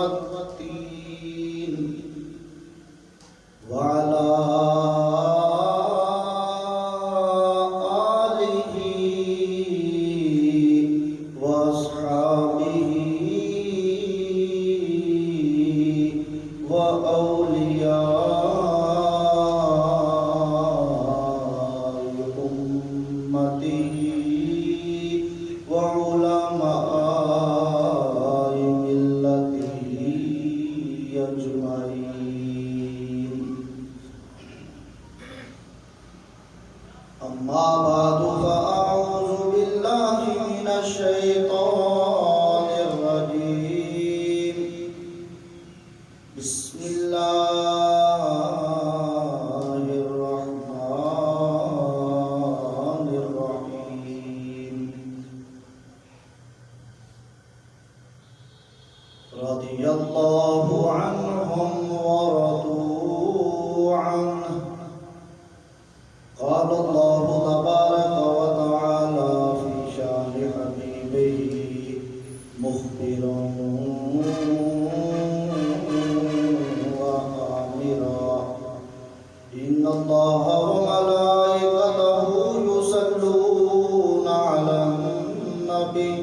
والتين وعلى آله وأصحابه وأولياء أمته وعلماء ملته أجمعين. أما بعد فأعوذ بالله من الشيطان الرجيم. بسم الله الرحمن الرحيم. رضي الله عنهم ورضوا عنه. قال الله تبارك وتعالى في شان حبيبه مخبرا وآمرا: إن الله وملائكته يصلون على النبي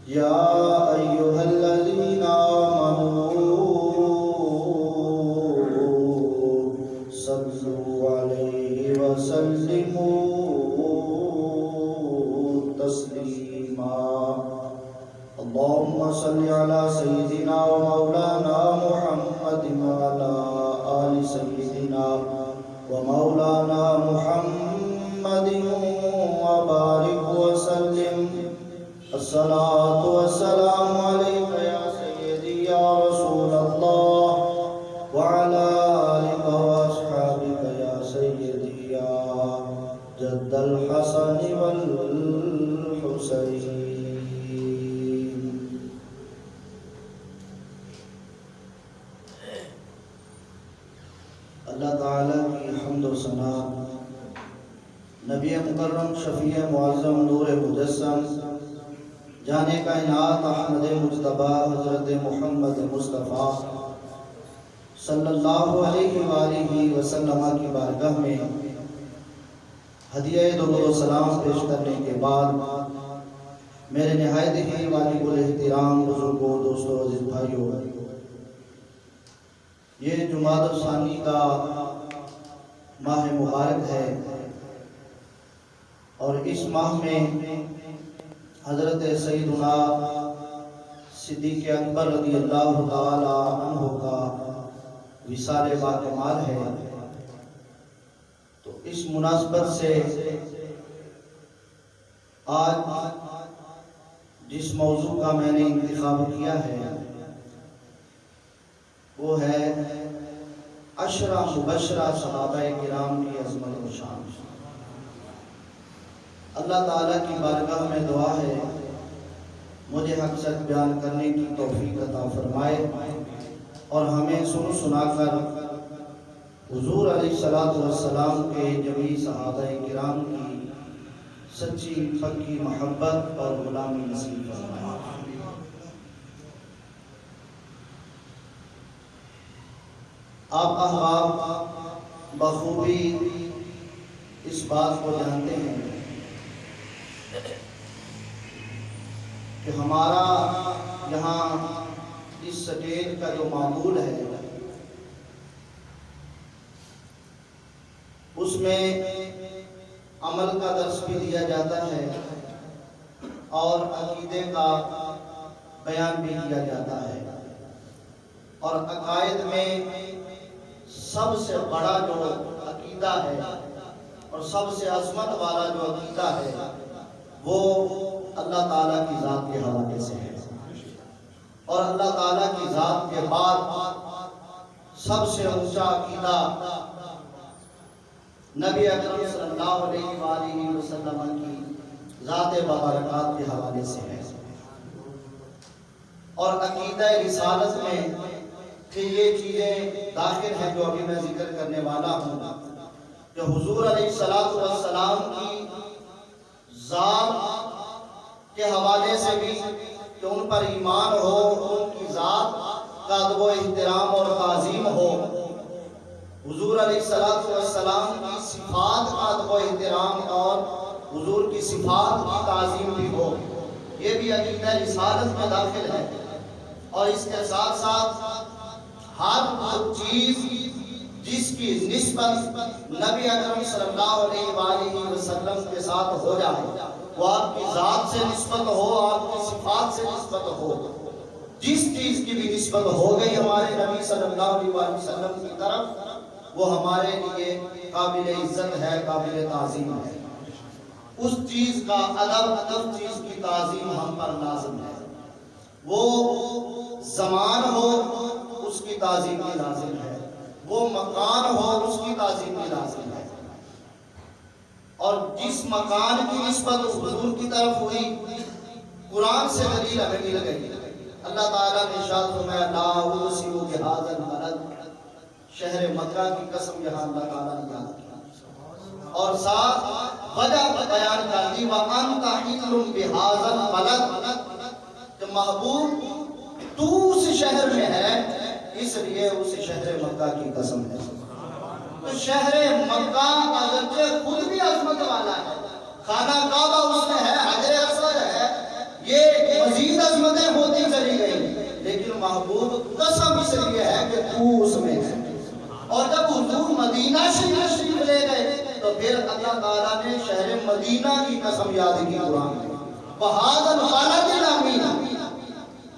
يا أيها الذين آمنوا صلوا عليه وسلموا تسليما. اللهم صل على سيدنا ومولانا محمد وعلى آل سيدنا ومولانا محمد وبارك وسلم. الصلاة والسلام عليك يا سيدي يا رسول الله وعلى آلك وأصحابك يا سيدي يا جد الحسن والحسين. اللہ تعالیٰ کی حمد و ثنا، نبی مکرم شفیع معظم نور مجسم جانے کائنات احمد مجتبی حضرت محمد مصطفیٰ صلی اللہ علیہ وآلہ وسلم کی بارگاہ میں ہدیہ درود و سلام پیش کرنے کے بعد میرے نہایت ہی واجب الاحترام بزرگوں، دوستوں، عزیز بھائیوں، یہ جمادی الثانی کا ماہ مبارک ہے اور اس ماہ میں حضرت سیدنا صدیق اکبر رضی اللہ تعالی عنہ کا وصال باکمال ہے. تو اس مناسبت سے آج جس موضوع کا میں نے انتخاب کیا ہے وہ ہے عشرہ مبشرہ صحابہ کرام کی عظمت و شان. اللہ تعالیٰ کی بارگاہ میں دعا ہے مجھے حق سچ بیان کرنے کی توفیق عطا فرمائے اور ہمیں سن سنا کر حضور علیہ السلام کے جمیع صحابہ کرام کی سچی پکی محبت اور غلامی نصیب فرمائے. آپ احباب بخوبی اس بات کو جانتے ہیں کہ ہمارا یہاں اس سٹیج کا جو معمول ہے اس میں عمل کا درس بھی دیا جاتا ہے اور عقیدے کا بیان بھی کیا جاتا ہے. اور عقائد میں سب سے بڑا جو عقیدہ ہے اور سب سے عظمت والا جو عقیدہ ہے وہ اللہ تعالیٰ کی ذات کے حوالے سے ہے. اور اللہ تعالیٰ کی ذات کے بعد سب سے اونچا عقیدہ نبی اکرم صلی اللہ علیہ وآلہ وسلم کی ذات بابرکات کے حوالے سے ہے. اور عقیدہ رسالت میں کہ یہ چیزیں داخل ہیں جو ابھی میں ذکر کرنے والا ہوں کہ حضور علیہ السلام کی ذات کے حوالے سے بھی کہ ان پر ایمان ہو، ان کی ذات ادب و احترام اور تعظیم ہو، حضور علیہ السلام کی صفات کا ادب و احترام اور حضور کی صفات کی تعظیم بھی ہو، یہ بھی عقیدہ رسالت میں داخل ہے۔ اور اس کے ساتھ ساتھ ہر وہ چیز جس کی نسبت نبی اکرم صلی اللہ علیہ وآلہ وسلم کے ساتھ ہو جائے، وہ آپ کی ذات سے نسبت ہو، آپ کی صفات سے نسبت ہو، جس چیز کی بھی نسبت ہو گئی ہمارے نبی صلی اللہ علیہ وآلہ وسلم کی طرف، وہ ہمارے لیے قابل عزت ہے، قابل تعظیم ہے۔ اس چیز کا ادب، اس چیز کی تعظیم ہم پر لازم ہے۔ وہ زمان ہو اس کی تعظیم بھی لازم ہے، وہ مکان ہو اس کی تعظیم بھی لازم ہے۔ اور جس مکان کی نسبت حضور کی طرف ہوئی، قرآن سے دلیل ہمیں مل گئی۔ اللہ تعالیٰ نے ارشاد فرمایا لا اقسم بہذا البلد، شہر مکہ کی قسم یہاں اللہ تعالیٰ نے یاد کیا، اور ساتھ وجہ بیان کر دی وَأَنْتَ حِلٌّ بِهَذَا الْبَلَدِ، کہ محبوب تو اس شہر میں ہے، اس لیے اس شہر مکہ کی قسم ہے۔ تو شہر مکہ اگرچہ خود بھی عظمت والا ہے، خانہ کعبہ اس میں ہے، حجر اسود ہے، یہ مزید عظمتیں ہوتی چلی گئی، لیکن محبوب قسم اس لیے ہے کہ تو اس میں ہے۔ اور جب حضور مدینہ شریف لے گئے تو پھر اللہ تعالیٰ نے شہر مدینہ کی قسم یاد کی قرآن میں، بہذا البلد الامین،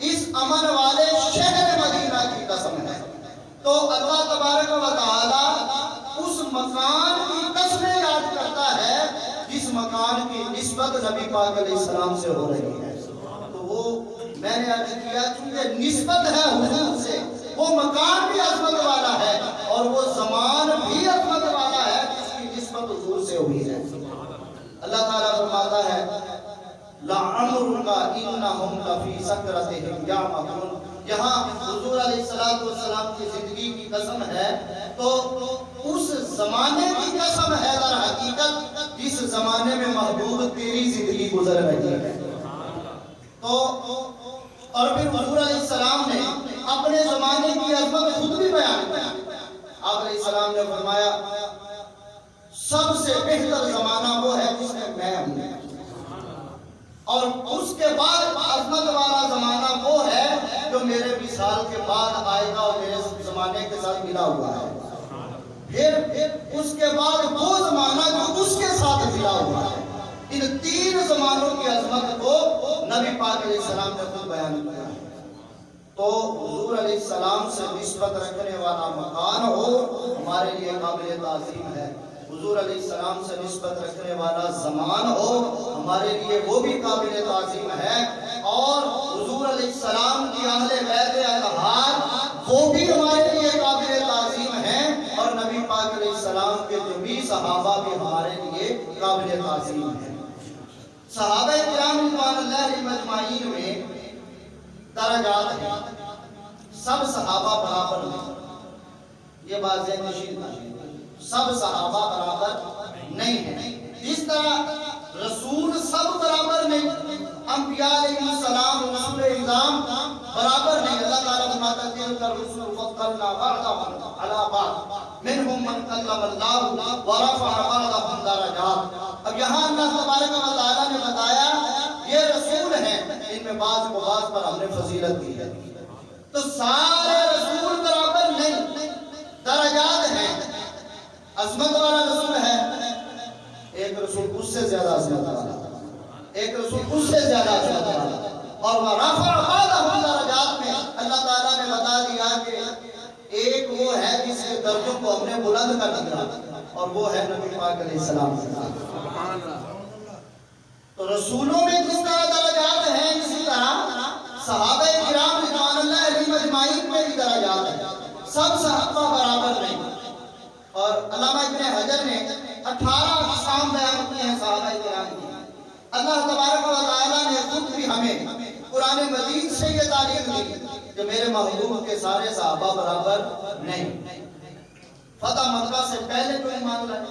اس امن والے شہر مدینہ کی قسم ہے۔ تو اللہ تبارک و تعالیٰ اس مکان کی قسمیں یاد کرتا ہے جس مکان کی نسبت نبی پاک علیہ السلام سے ہو رہی ہے۔ تو وہ میں نے عرض کیا چونکہ نسبت ہے حضور سے، وہ مکان بھی عظمت والا ہے اور وہ زمان بھی عظمت والا ہے جس کی نسبت حضور سے ہوئی ہے۔ اللہ تعالیٰ فرماتا ہے لَعَمْرُكَ إِنَّهُمْ لَفِي سَكْرَتِهِمْ يَعْمَهُونَ، یہاں حضور علیہ السلام کی زندگی کی قسم ہے تو اس زمانے کی قسم ہے در حقیقت جس زمانے میں محبوب تیری زندگی گزر رہی ہے۔ تو اور پھر حضور علیہ السلام نے اپنے زمانے کی عظمت خود بھی بیان کی۔ آپ علیہ السلام نے فرمایا سب سے بہتر زمانہ وہ ہے جس میں میں ہوں، اور اس کے بعد عظمت والا زمانہ وہ ہے جو میرے وصال کے بعد آئے گا اور میرے زمانے کے ساتھ ملا ہوا ہے، پھر اس کے بعد وہ زمانہ جو اس کے ساتھ ملا ہوا ہے۔ ان تین زمانوں کی عظمت کو نبی پاک علیہ السلام نے خود بیان کیا۔ تو حضور علیہ السلام سے نسبت رکھنے والا مکان ہو ہمارے لیے قابل تعظیم ہے، حضور علیہ السلام سے نسبت رکھنے والا زمان ہو ہمارے لیے وہ بھی قابل تعظیم ہے، اور حضور علیہ السلام کی اہل بیت اطہار وہ بھی ہمارے لیے قابل تعظیم ہیں، اور نبی پاک علیہ السلام کے جو بھی صحابہ بھی ہمارے لیے قابل تعظیم ہیں۔ صحابہ کرام رضوان اللہ علیہم اجمعین میں درجات ہیں، سب صحابہ برابر نہیں، یہ بات ذہن نشین ہے، سب صحابہ برابر نہیں ہیں۔ جس طرح رسول سب برابر نہیں، انبیاء علیہ السلام رسول اعظام برابر نہیں۔ اللہ تعالیٰ فرماتا ہے تلک الرسل فضلنا بعضهم علی بعض منهم من کلم اللہ ورفع بعضهم درجات۔ اب یہاں اللہ تبارک و تعالیٰ نے بتایا یہ رسول ہیں، ان میں بعض کو بعض پر ہم نے فضیلت دی ہے، تو سارے رسول برابر نہیں، درجات ہیں۔ عظمت والا رسول ہے، ایک رسول اس سے زیادہ عظمت والا، ایک رسول اس سے زیادہ عظمت والا، اور ورفع بعضهم درجات میں اللہ تعالیٰ نے بتا دیا کہ ایک وہ ہے جس کے درجوں کو ہم نے بلند کر دیا، اور وہ ہے نبی پاک علیہ السلام۔ تو رسولوں میں جس طرح درجات ہیں اسی طرح صحابہ کرام رضوان اللہ علیہم اجمعین میں بھی درجات ہیں، سب صحابہ برابر نہیں۔ اور علامہ ابن حجر نے 18 اقسام بیان کیے ہیں صحابہ کرام کی۔ اللہ تبارک و تعالیٰ نے خود بھی ہمیں قرآن مجید سے یہ تعلیم دی کہ میرے محبوب کے سارے صحابہ برابر نہیں۔ فتح مکہ سے پہلے جو ایمان لائے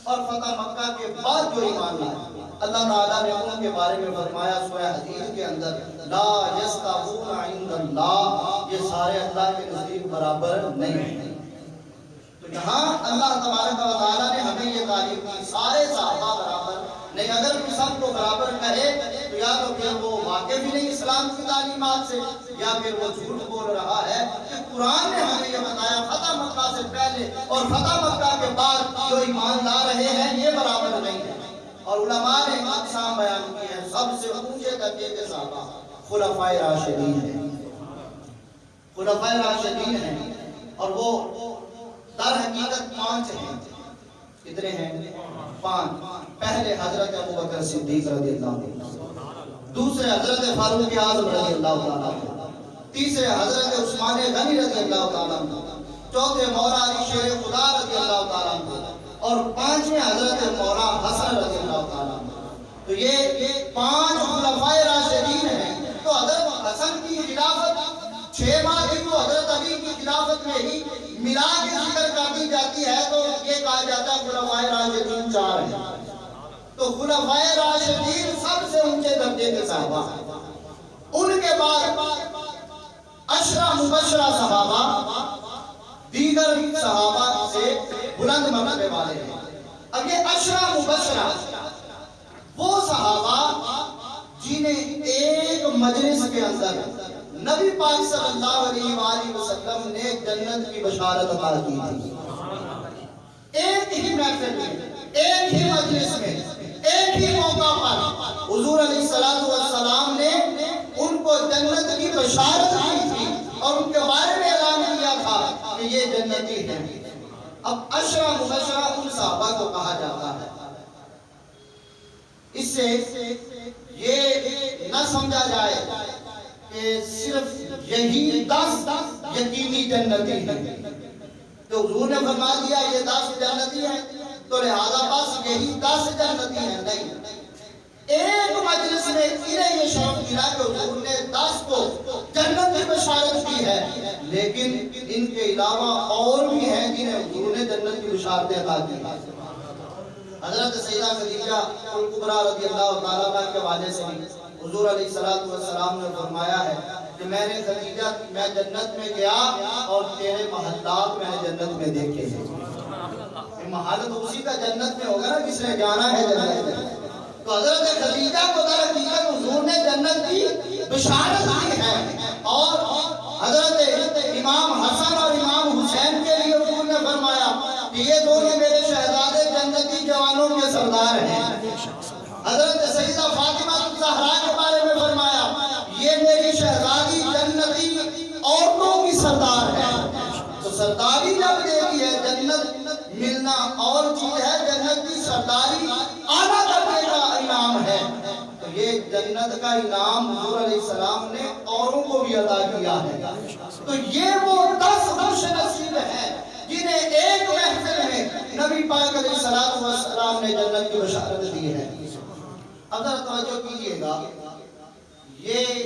اور فتح مکہ کے بعد جو ایمان لائے، اللہ تعالیٰ نے ان کے بارے میں فرمایا سورہ حدید کے اندر لا یستوون عند اللہ یہ سارے اللہ کے نزدیک برابر نہیں ہیں۔ تو یہاں اللہ تبارک و تعالیٰ نے ہمیں یہ تعلیم دی، سارے صحابہ برابر نہیں۔ اگر کوئی سب کو برابر کرے تو یا تو پھر وہ واقف ہی نہیں اسلام کی تعلیمات سے، یا پھر وہ جھوٹ بول رہا ہے۔ کہ قرآن نے ہمیں یہ بتایا فتح مکہ سے پہلے اور فتح مکہ کے بعد جو ایمان لا رہے ہیں یہ برابر نہیں ہے۔ اور علماء نے اقسام بیان کی ہیں، سب سے اونچے درجے کے صحابہ خلفائے راشدین ہیں، خلفائے راشدین ہیں، اور وہ در حقیقت 5 ہیں۔ کتنے ہیں؟ 5۔ پہلے حضرت ابوبکر صدیق رضی اللہ عنہ، دوسرے حضرت فاروق اعظم رضی اللہ تعالیٰ عنہ، تیسرے حضرت عثمان غنی رضی اللہ تعالیٰ عنہ، چوتھے مولا علی شیر خدا رضی اللہ تعالیٰ عنہ، اور 5ویں حضرت مولا حسن رضی اللہ تعالیٰ عنہ۔ تو یہ 5 خلفائے راشدین ہیں۔ تو حضرت حسن کی خلافت 6 ماہ کی تو حضرت علی کی خلافت میں ہی ملا کے ذکر کر دی جاتی ہے، تو یہ کہا جاتا ہے خلفائے راشدین 4 ہیں۔ تو خلفائے راشدین سب سے اونچے درجے کے صحابہ ہیں۔ ان کے بعد 10 مبشرہ صحابہ دیگر صحابہ سے بلند مرتبے والے ہیں۔ اب یہ 10 مبشرہ وہ صحابہ جنہیں ایک مجلس کے اندر نبی پاک صلی اللہ علیہ وآلہ وسلم نے جنت کی بشارت عطا کی تھی۔ ایک ہی محفل میں، ایک ہی مجلس میں، ایک ہی موقع پر حضور علیہ السلام نے ان کو جنت کی بشارت دی تھی اور ان کے بارے میں اعلان کیا تھا کہ یہ جنتی ہیں۔ اب 10 مبشرہ ان صحابہ کو کہا جاتا ہے۔ اس سے یہ نہ سمجھا جائے کہ صرف یہی 10 یقینی جنتی ہیں۔ تو حضور نے فرما دیا یہ 10 جنتی ہیں تو لہذا بس یہی 10 جنتی ہیں، نہیں۔ ایک مجلس میں انہیں یہ شوق ملا کہ حضور نے 10 کو جنت کی بشارت دی ہے، لیکن ان کے علاوہ اور بھی ہیں جنہیں حضور نے جنت کی بشارت عطا کی۔ حضرت سیدہ خدیجہ الکبریٰ رضی اللہ تعالیٰ عنہ کے حوالے سے حضور علیہ السلام نے فرمایا ہے کہ میں نے خدیجہ میں جنت میں گیا اور تیرے محلات میں نے جنت میں دیکھے ہیں۔ محل تو اسی کا جنت میں ہوگا نا جس نے جانا ہے جنت میں۔ تو حضرت خدیجہ کو در حقیقت حضور نے جنت کی بشارت دی ہے، اور حضرت امام حسن اور امام حسین کے لیے حضور نے فرمایا کہ یہ دونوں میرے شہزادے جنتی جوانوں کے سردار ہیں۔ حضرت سیدہ فاطمہ الزہرا کے بارے میں فرمایا یہ میری شہزادی جنتی عورتوں کی سردار ہے۔ تو سرداری جب دیتی ہے، جنت ملنا اور چیز ہے، جنت کی سرداری اعلیٰ درجے کا انعام ہے۔ تو یہ جنت کا انعام حضور علیہ السلام نے اوروں کو بھی عطا کیا ہے۔ تو یہ وہ 10 خوش نصیب ہیں جنہیں ایک محفل میں نبی پاک علیہ السلام نے جنت کی بشارت دی ہے۔ اب ذرا توجہ کیجئے گا، یہ